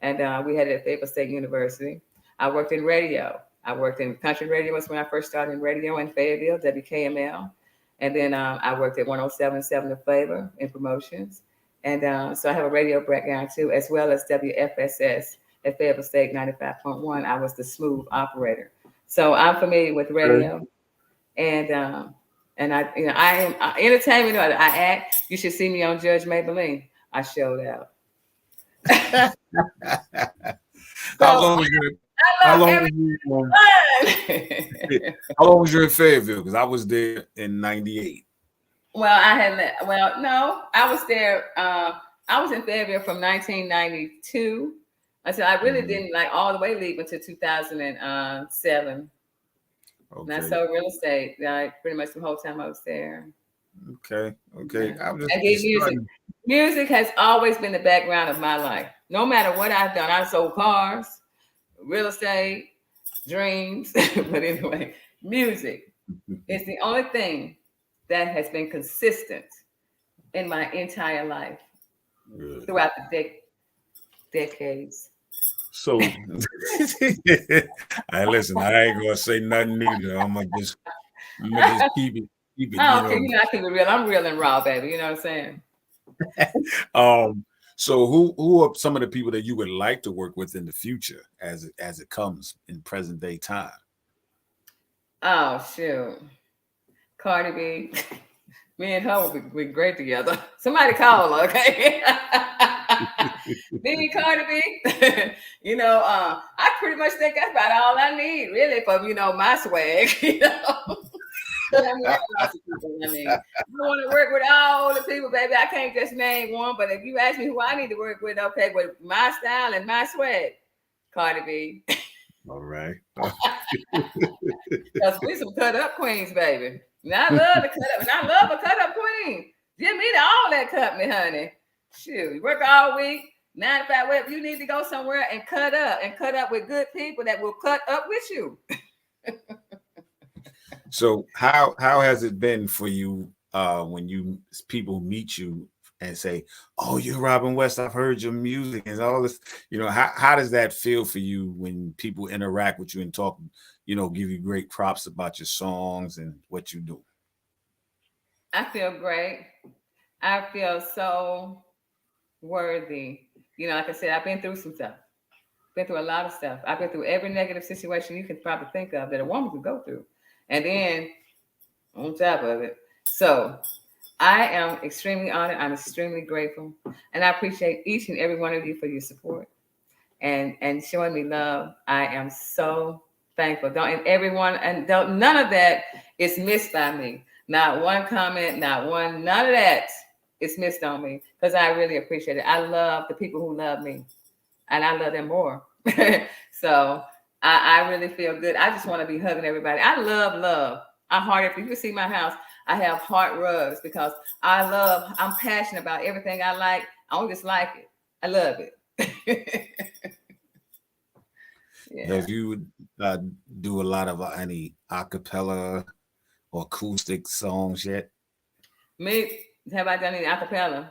And we had it at Fayetteville State University. I worked in radio. I worked in country radio. Was when I first started in radio in Fayetteville, WKML. And then I worked at 107.7 The Flavor in promotions. And so I have a radio background too, as well as WFSS at Fayetteville State 95.1. I was the smooth operator. So I'm familiar with radio. And I, you know, I am entertainment. I act. You should see me on Judge Maybelline. I showed out. How long was you in Fayetteville? Because I was there in 98. Well, no, I was there. I was in Fayetteville from 1992 I said I really didn't like all the way leave until 2007. Okay. And I sold real estate pretty much the whole time I was there. Okay. Yeah. I did music. Music has always been the background of my life. No matter what I've done, I sold cars, real estate, dreams. But anyway, music is the only thing that has been consistent in my entire life throughout the decades. So, listen, I ain't gonna say nothing either. I'm gonna just keep it. I keep it real. I'm real and raw, baby. You know what I'm saying? So who are some of the people that you would like to work with in the future as it comes in present day time? Oh, shoot. Cardi B. Me and her would be great together. Somebody call her, okay? Me and Cardi B. You know, I pretty much think that's about all I need, really, for, you know, my swag, you know. I want to work with all the people, baby. I can't just name one, but if you ask me who I need to work with, okay, with my style and my swag, Cardi B. All right. Because we some cut up queens, baby. And I love the cut up, and I love a cut up queen. Give me all that company, honey. Shoot, you work all week, 9 to 5. Well, you need to go somewhere and cut up with good people that will cut up with you. So how has it been for you when people meet you and say, "Oh, you're Robin West. I've heard your music and all this." You know, how does that feel for you when people interact with you and talk, you know, give you great props about your songs and what you do? I feel great. I feel so worthy. You know, like I said, I've been through some stuff. Been through a lot of stuff. I've been through every negative situation you can probably think of that a woman could go through. And then on top of it. So I am extremely honored. I'm extremely grateful. And I appreciate each and every one of you for your support and showing me love. I am so thankful. None of that is missed by me. Not one comment, none of that is missed on me, because I really appreciate it. I love the people who love me, and I love them more. So I really feel good. I just want to be hugging everybody. I love. If you can see my house, I have heart rugs because I'm passionate about everything I like. I don't just like it. I love it. Yeah. Have you do a lot of any acapella or acoustic songs yet? Me? Have I done any acapella?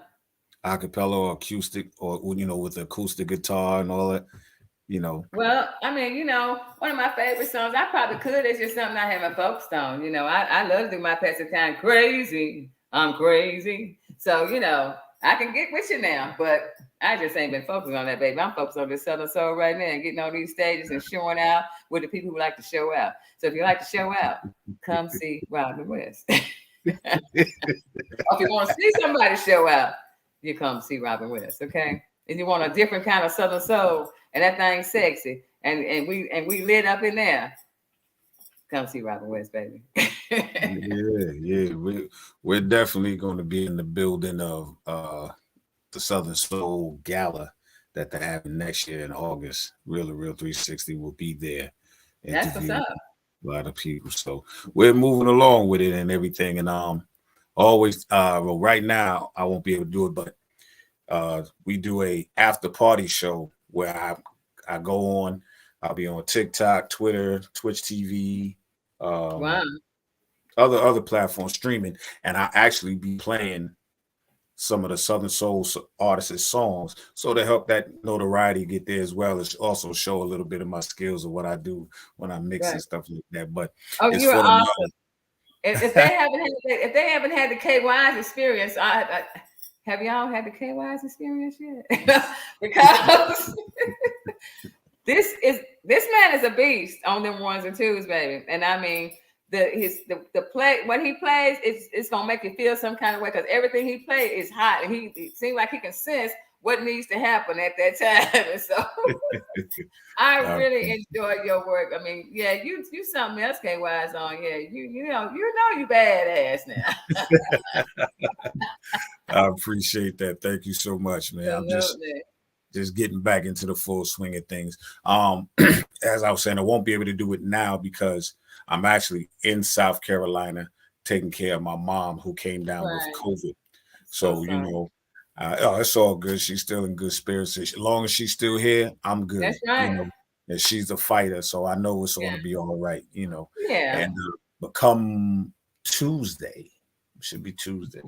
Acapella or acoustic, or, you know, with acoustic guitar and all that? You know, well, I mean, you know, one of my favorite songs, I probably could. It's just something I haven't focused on. You know, I love to do my passing time. Crazy, I'm crazy. So, you know, I can get with you now, but I just ain't been focusing on that, baby. I'm focused on this Southern Soul right now and getting on these stages and showing out with the people who like to show out. So if you like to show out, come see Robin West. Or if you want to see somebody show out, you come see Robin West, okay? And you want a different kind of Southern soul, and that thing's sexy, and we lit up in there. Come see Robin West, baby. Yeah. We're definitely going to be in the building of the Southern Soul Gala that they're having next year in August. Real 360 will be there. That's what's up. A lot of people. So we're moving along with it and everything. And always, well, right now I won't be able to do it, but we do a after party show where I go on. I'll be on TikTok, Twitter, Twitch TV, wow, other platforms streaming, and I actually be playing some of the Southern Soul artists' songs, so to help that notoriety get there, as well as also show a little bit of my skills of what I do when I mix and stuff like that. But you're awesome. If they haven't had the KY's experience, have y'all had the KY's experience yet? Because this man is a beast on them ones and twos, baby. And I mean, the play when he plays, it's gonna make you feel some kind of way, because everything he plays is hot, and he seems like he can sense what needs to happen at that time. And so I really enjoy your work. I mean, yeah, you something else, KY's on. Yeah, you know you badass now. I appreciate that. Thank you so much, man. just getting back into the full swing of things. As I was saying, I won't be able to do it now because I'm actually in South Carolina taking care of my mom who came down with COVID. So, you know, it's all good. She's still in good spirits. As long as she's still here, I'm good. That's right. You know, and she's a fighter, so I know it's going to be all right, you know. Yeah. And but come Tuesday, should be Tuesday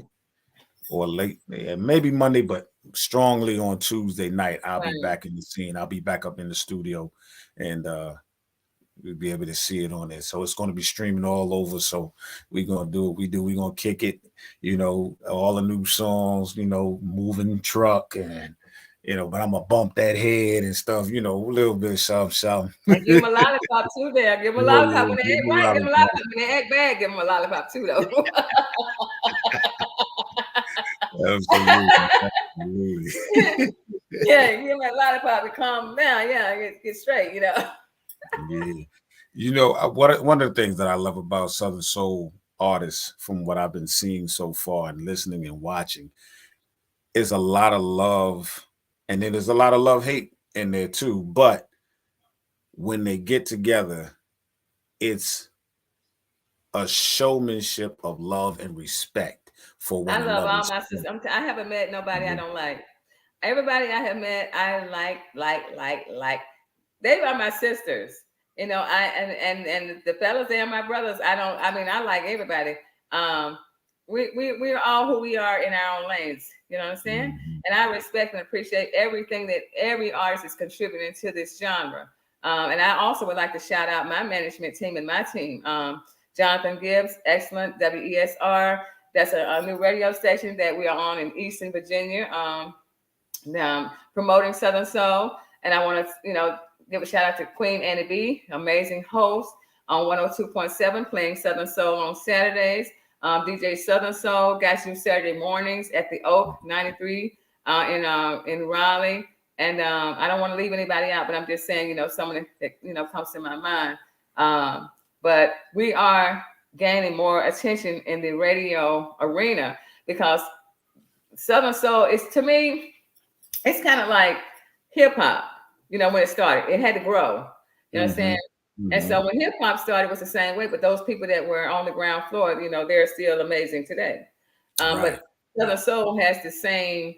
or late, maybe Monday, but strongly on Tuesday night, I'll be back in the scene. I'll be back up in the studio, and we'll be able to see it on there. So it's going to be streaming all over. So we're going to do what we do. We're going to kick it, you know, all the new songs, you know, moving truck and, you know, but I'm going to bump that head and stuff, you know, a little bit of something. And give them a lollipop too there. Give them a lollipop when they act right. Give them a lollipop when they act bad. Give them a lollipop too, though. Absolutely. Yeah, give them a lollipop to calm down. Yeah, get straight, you know. Yeah. You know, one of the things that I love about Southern Soul artists, from what I've been seeing so far and listening and watching, is a lot of love, and then there's a lot of love-hate in there too. But when they get together, it's a showmanship of love and respect for one another. I love all my sisters. I haven't met nobody I don't like. Everybody I have met, I like. They are my sisters. You know, and the fellas, they are my brothers. I like everybody. We're all who we are in our own lanes. You know what I'm saying? Mm-hmm. And I respect and appreciate everything that every artist is contributing to this genre. And I also would like to shout out my management team and my team. Jonathan Gibbs, excellent, WESR. That's a new radio station that we are on in Eastern Virginia, promoting Southern Soul. And I want to, you know, give a shout out to Queen Annie B, amazing host on 102.7, playing Southern Soul on Saturdays. DJ Southern Soul got you Saturday mornings at the Oak 93 in Raleigh. And I don't want to leave anybody out, but I'm just saying, you know, someone that, you know, comes to my mind. But we are gaining more attention in the radio arena because Southern Soul is, to me, it's kind of like hip hop. You know, when it started, it had to grow. You know what I'm saying? Mm-hmm. And so when hip hop started, it was the same way. But those people that were on the ground floor, you know, they're still amazing today. But Southern Soul has the same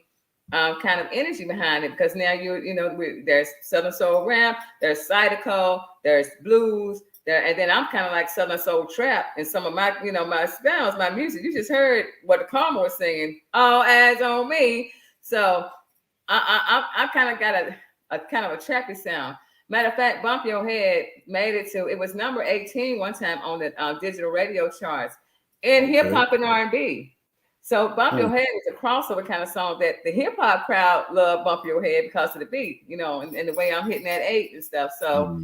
kind of energy behind it because now there's Southern Soul rap, there's Zydeco, there's blues, and then I'm kind of like Southern Soul trap and some of my, you know, my styles, my music. You just heard what the Karma was singing, all eyes on me. So I kind of got a kind of a trappy sound. Matter of fact, Bump Your Head made it was number 18 one time on the digital radio charts in hip hop and R&B. So Bump Your Head was a crossover kind of song that the hip hop crowd loved. Bump Your Head because of the beat, you know, and the way I'm hitting that 8 and stuff. So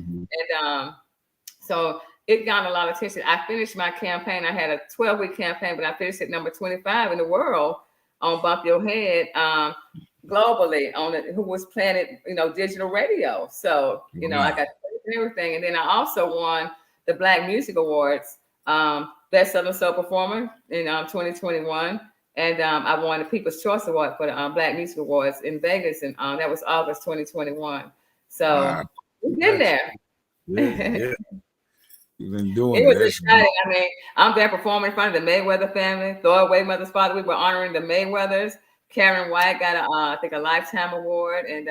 so it got a lot of attention. I finished my campaign. I had a 12-week campaign, but I finished at number 25 in the world on Bump Your Head. Globally on it, who was playing it, you know, digital radio. So, you know, I got everything. And then I also won the Black Music Awards, Best Southern Soul Performer in 2021. And I won the People's Choice Award for the Black Music Awards in Vegas. And that was August 2021. So we've been there. Yeah. You've been doing it was exciting. I mean, I'm there performing in front of the Mayweather family, Floyd Mayweather's father. We were honoring the Mayweathers. Karen White got I think a Lifetime Award, and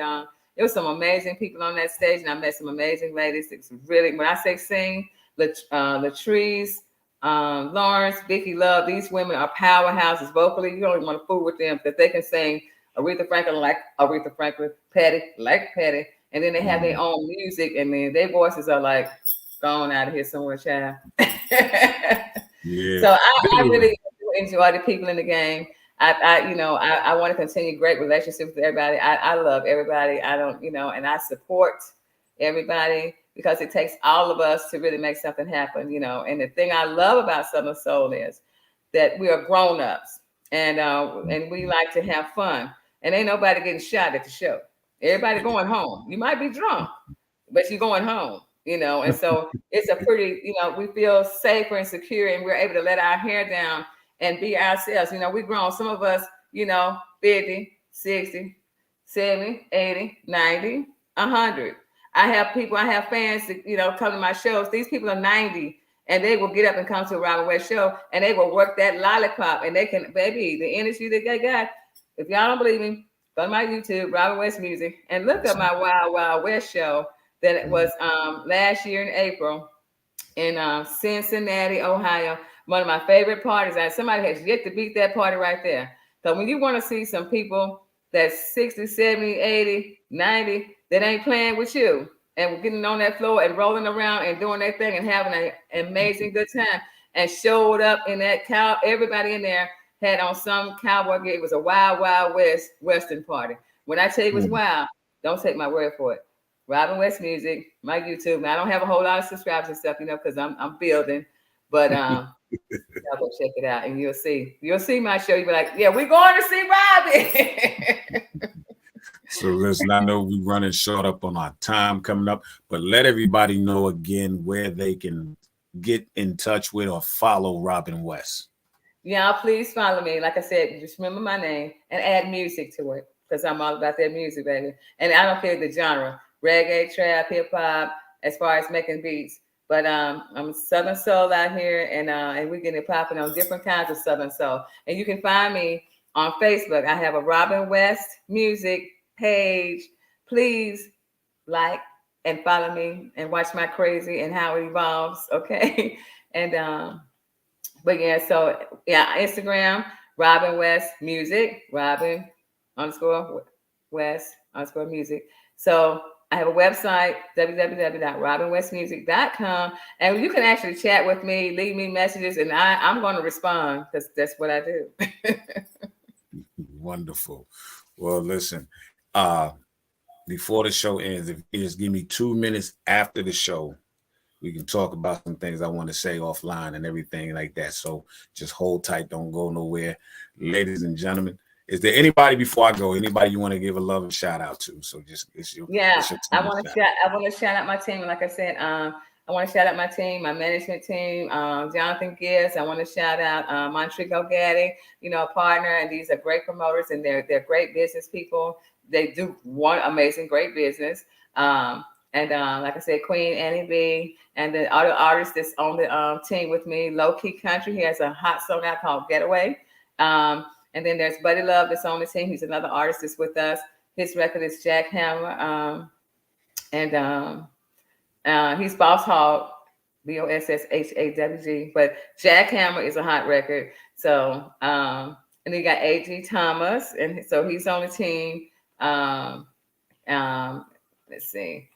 it was some amazing people on that stage, and I met some amazing ladies. It's really, when I say sing, Latrice, Lawrence, Vicky Love, these women are powerhouses vocally. You don't even want to fool with them because they can sing Aretha Franklin like Aretha Franklin, Patty like Patty, and then they have their own music, and then their voices are like gone out of here somewhere, child. Yeah. So I really enjoy the people in the game. I want to continue great relationships with everybody. I love everybody. I don't, you know, and I support everybody because it takes all of us to really make something happen, you know. And the thing I love about Southern Soul is that we are grown-ups and we like to have fun. And ain't nobody getting shot at the show. Everybody going home. You might be drunk, but you're going home, you know. And so it's a pretty, you know, we feel safer and secure, and we're able to let our hair down and be ourselves. You know, we grown. Some of us, you know, 50, 60, 70, 80, 90, 100. I have fans that, come to my shows. These people are 90 and they will get up and come to a Robin West show and they will work that lollipop and they can, baby, the energy that they got. If y'all don't believe me, go to my YouTube, Robin West Music, and look up my Wild Wild West show that it was last year in April in Cincinnati, Ohio. One of my favorite parties. And somebody has yet to beat that party right there. So when you want to see some people that's 60, 70, 80, 90 that ain't playing with you and getting on that floor and rolling around and doing their thing and having an amazing good time and showed up in that everybody in there had on some cowboy gear. It was a Wild Wild West Western party. When I tell you it was wild, don't take my word for it. Robin West Music, my YouTube. Now I don't have a whole lot of subscribers and stuff, because I'm building, but y'all go check it out and you'll see my show. You'll be like, yeah, we're going to see Robin. So listen, I know we're running short up on our time coming up, but let everybody know again where they can get in touch with or follow Robin West. Yeah, please follow me. Like I said, just remember my name and add music to it because I'm all about that music, baby. And I don't care the genre, reggae, trap, hip hop, as far as making beats. But I'm Southern Soul out here, and we're getting it popping on different kinds of Southern Soul. And you can find me on Facebook. I have a Robin West Music page. Please like and follow me and watch my crazy and how it evolves. Okay. And but yeah, so yeah, Instagram, Robin West Music, Robin_West_music. So I have a website, www.robinwestmusic.com, and you can actually chat with me, leave me messages, and I'm going to respond because that's what I do. Wonderful. Well, listen, before the show ends, if you just give me 2 minutes after the show, we can talk about some things I want to say offline and everything like that. So just hold tight. Don't go nowhere. Ladies and gentlemen, is there anybody before I go, anybody you want to give a love and shout out to? So just, it's your I want to shout out my team. Like I said, I want to shout out my team, my management team, Jonathan Gibbs. I want to shout out Montrico Gaddy, a partner, and these are great promoters and they're great business people. They do one amazing, great business. And like I said, Queen Annie B, and the other artist that's on the team with me, Low Key Country. He has a hot song out called Getaway. And then there's Buddy Love that's on the team. He's another artist that's with us. His record is Jack Hammer. And he's Boss Hog, BOSSHAWG. But Jack Hammer is a hot record. So, and then you got A.G. Thomas. And so he's on the team. Let's see.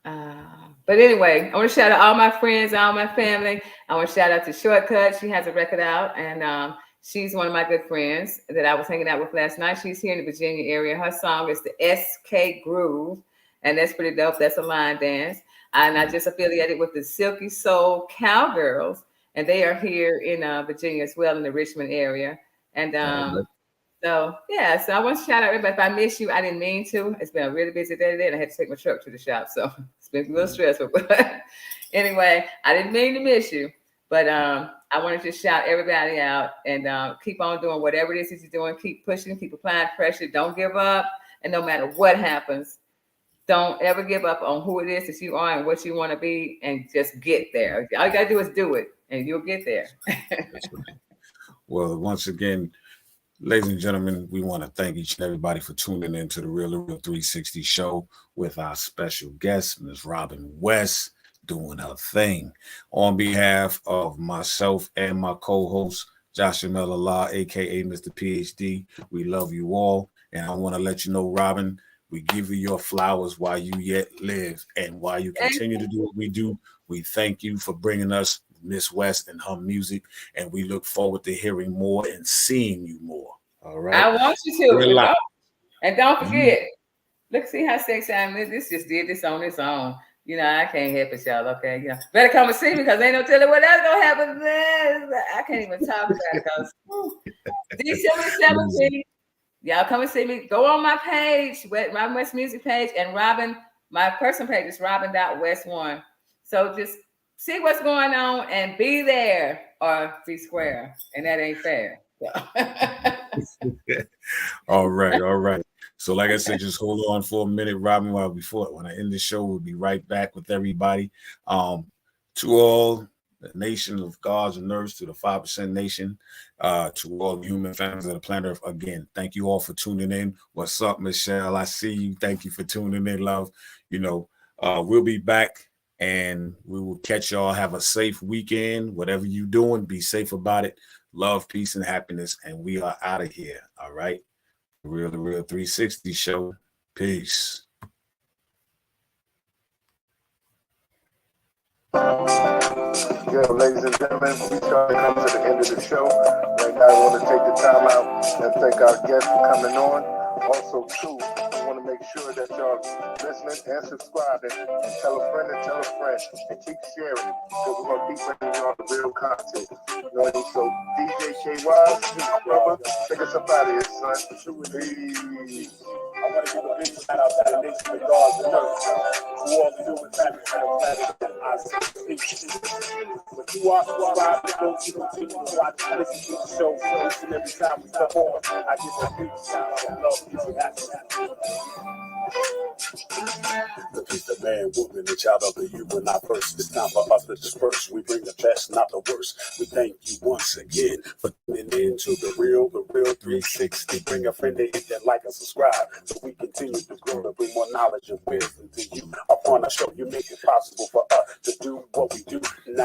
But anyway, I want to shout out all my friends, all my family. I want to shout out to Shortcut. She has a record out, and she's one of my good friends that I was hanging out with last night. She's here in the Virginia area. Her song is the SK Groove, and that's pretty dope. That's a line dance. And I just affiliated with the Silky Soul Cowgirls, and they are here in Virginia as well, in the Richmond area. And so I want to shout out everybody. If I miss you, I didn't mean to. It's been a really busy day today, and I had to take my truck to the shop, so it's been a little stressful. But anyway, I didn't mean to miss you. But I want to just shout everybody out and keep on doing whatever it is that you're doing. Keep pushing, keep applying pressure. Don't give up. And no matter what happens, don't ever give up on who it is that you are and what you want to be, and just get there. All you got to do is do it, and you'll get there. That's right. Well, once again, ladies and gentlemen, we want to thank each and everybody for tuning in to the Real 360 show with our special guest, Ms. Robin West, doing her thing. On behalf of myself and my co-host, Joshua Melala, a.k.a. Mr. PhD, we love you all. And I want to let you know, Robin, we give you your flowers while you yet live. And while you continue to do what we do, we thank you for bringing us Miss West and her music, and we look forward to hearing more and seeing you more. All right. I want you to. And don't forget, look, see how sexy I am. This just did this on its own. I can't help it, y'all. Okay, better come and see me because ain't no telling what else gonna happen. I can't even talk about it because December 17th, y'all come and see me. Go on my page, Robin West Music page, and my personal page is Robin.West1. So just see what's going on and be there or be square. And that ain't fair. So. All right. So like I said, just hold on for a minute, Robin, when I end the show, we'll be right back with everybody. To all the nation of gods and nerds, to the 5% nation, to all the human families of the planet Earth, again, thank you all for tuning in. What's up, Michelle? I see you. Thank you for tuning in, love. We'll be back and we will catch y'all. Have a safe weekend. Whatever you're doing, be safe about it. Love, peace, and happiness. And we are out of here. All right. The Real 360 show. Peace. Yeah, ladies and gentlemen, we try to come to the end of the show. Right now, I want to take the time out and thank our guests for coming on. Also, too, I want to make sure that y'all listening and subscribing. Tell a friend and tell a friend. And keep sharing, because we're going to keep bringing y'all the real content. So, DJ KY, brother, take us up out of here, son. Peace. I want to give a big shout out to the nation of gods and earth. To all the human families on the planet, I say peace. But you are subscribed, don't you continue to watch, listen to the show, each and every time we come on. I give a big shout out to love, peace, and happiness. The peace of man, woman, and child of the human, not first. It's time for us to disperse. We bring the best, not the worst. We thank you once again for tuning in to the real 360. Bring a friend to hit that like and subscribe, so we continue to grow to bring more knowledge and wisdom to you. Upon our show, you make it possible for us to do what we do. Now